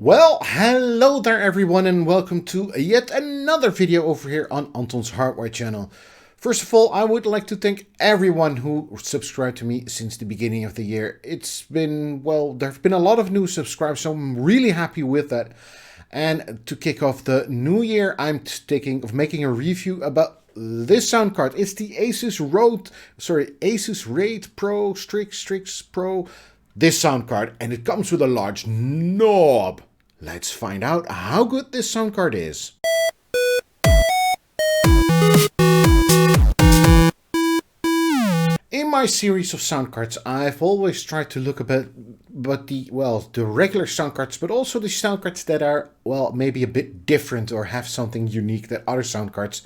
Well, hello there everyone and welcome to yet another video over here on Anton's Hardware channel. First of all, I would like to thank everyone who subscribed to me since the beginning of the year. It's been, well, there have been a lot of new subscribers, so I'm really happy with that. And to kick off the new year, I'm making a review about this sound card. It's the Asus Raid Pro, Strix Pro, this sound card, and it comes with a large knob. Let's find out how good this sound card is. In my series of sound cards, I've always tried to look the regular sound cards, but also the sound cards that are, well, maybe a bit different or have something unique that other sound cards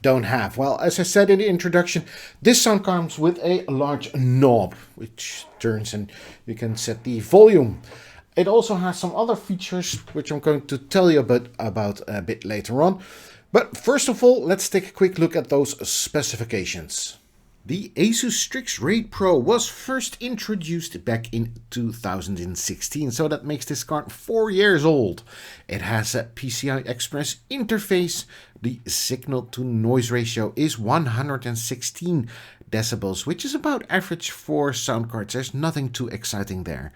don't have. Well, as I said in the introduction, this sound comes with a large knob, which turns and you can set the volume. It also has some other features, which I'm going to tell you about a bit later on. But first of all, let's take a quick look at those specifications. The Asus Strix Raid Pro was first introduced back in 2016, so that makes this card 4 years old. It has a PCI Express interface. The signal to noise ratio is 116 decibels, which is about average for sound cards. There's nothing too exciting there.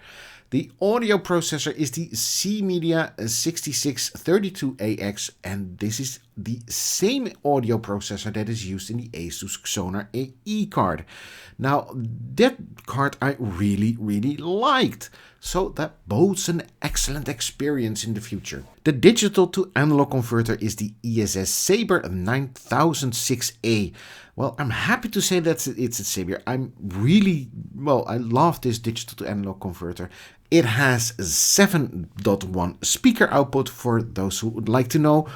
The audio processor is the C-Media 6632AX, and this is the same audio processor that is used in the Asus Sonar AE card. Now, that card I really liked, so that bodes an excellent experience in the future. The digital to analog converter is the ESS Saber 9006A. Well, I'm happy to say that it's a Saber. I love this digital to analog converter. It has 7.1 speaker output for those who would like to know,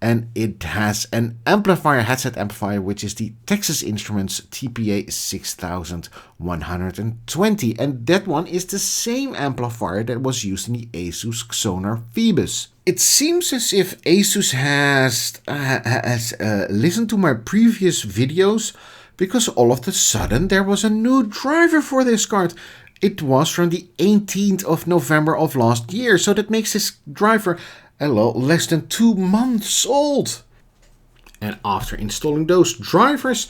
and it has an headset amplifier, which is the Texas Instruments TPA 6120, and that one is the same amplifier that was used in the Asus Sonar Phoebus. It seems as if Asus has listened to my previous videos, because all of a sudden there was a new driver for this card. It was from the 18th of November of last year, so that makes this driver a lot less than 2 months old. And after installing those drivers,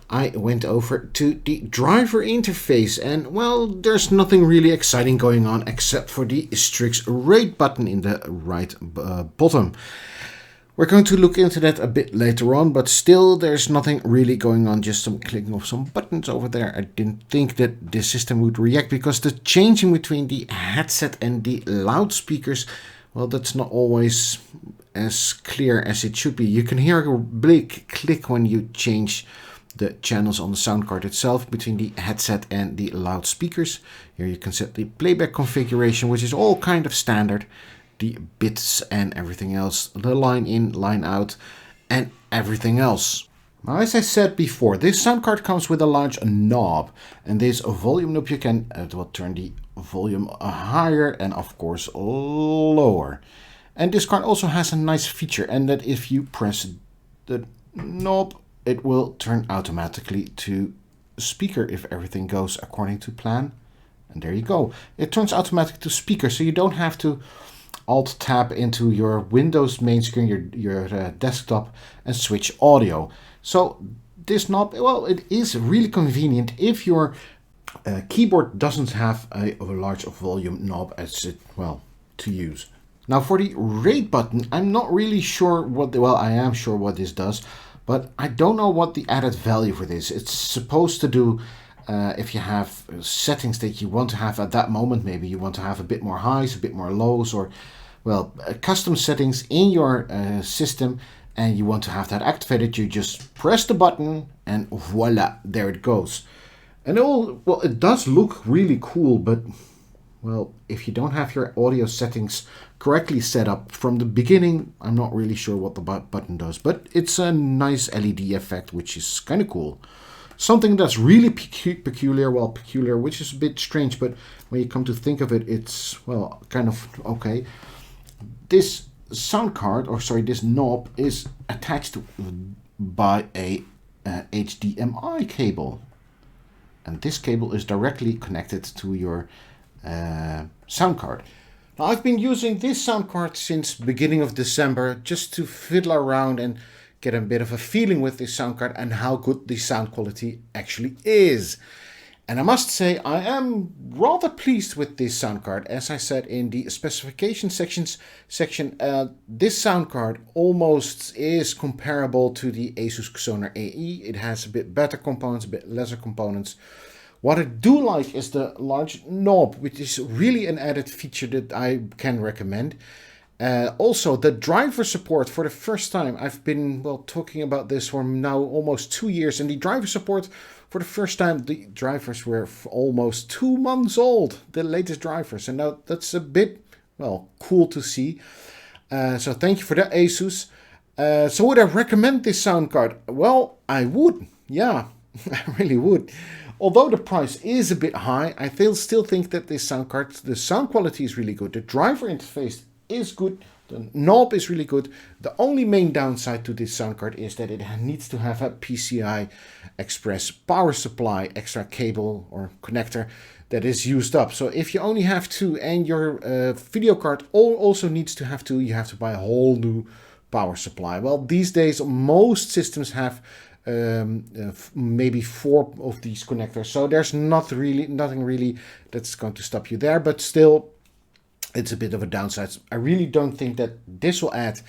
I went over to the driver interface, and well, there's nothing really exciting going on except for the Strix Raid button in the right bottom. We're going to look into that a bit later on, but still there's nothing really going on, just some clicking of some buttons over there. I didn't think that the system would react, because the changing between the headset and the loudspeakers, well, that's not always as clear as it should be. You can hear a big click when you change the channels on the sound card itself between the headset and the loudspeakers. Here you can set the playback configuration, which is all kind of standard. The bits and everything else, the line in, line out, and everything else. Now, as I said before, this sound card comes with a large knob, and this volume knob you can turn the volume higher and of course lower. And this card also has a nice feature, and that if you press the knob, it will turn automatically to speaker if everything goes according to plan. And there you go. It turns automatically to speaker, so you don't have to Alt tab into your Windows main screen, your desktop, and switch audio. So this knob, well, it is really convenient if your keyboard doesn't have a large volume knob to use. Now for the Raid button, I'm not really sure I am sure what this does, but I don't know what the added value for this. It's supposed to do, if you have settings that you want to have at that moment, maybe you want to have a bit more highs, a bit more lows, or custom settings in your system, and you want to have that activated, you just press the button and voila, there it goes. And it does look really cool, but well, if you don't have your audio settings correctly set up from the beginning, I'm not really sure what the button does, but it's a nice LED effect, which is kind of cool. Something that's really peculiar, which is a bit strange, but when you come to think of it, it's, well, kind of okay. This sound card, this knob is attached by a HDMI cable. And this cable is directly connected to your sound card. Now, I've been using this sound card since beginning of December just to fiddle around and get a bit of a feeling with this sound card and how good the sound quality actually is. And I must say I am rather pleased with this sound card. As I said in the specification section, this sound card almost is comparable to the Asus Sonar AE. It has a bit better components, a bit lesser components. What I do like is the large knob, which is really an added feature that I can recommend. Also, the driver support for the first time. I've been, well, talking about this for now almost 2 years, and the driver support for the first time, the drivers were almost 2 months old, the latest drivers, and now that's a bit, well, cool to see. So thank you for that, Asus. So would I recommend this sound card? Well, I would, yeah, I really would. Although the price is a bit high, I still think that this sound card, the sound quality is really good. The driver interface is good. The knob is really good. The only main downside to this sound card is that it needs to have a PCI Express power supply, extra cable or connector that is used up. So if you only have two and your video card also needs to have two, you have to buy a whole new power supply. Well, these days most systems have maybe 4 of these connectors, so there's nothing really that's going to stop you there, but still it's a bit of a downside. I really don't think that this will add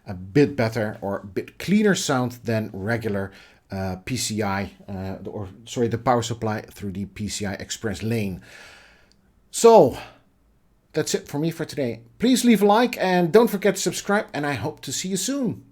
a bit better or a bit cleaner sound than regular PCI the power supply through the PCI Express lane. So that's it for me for today. Please leave a like and don't forget to subscribe, and I hope to see you soon.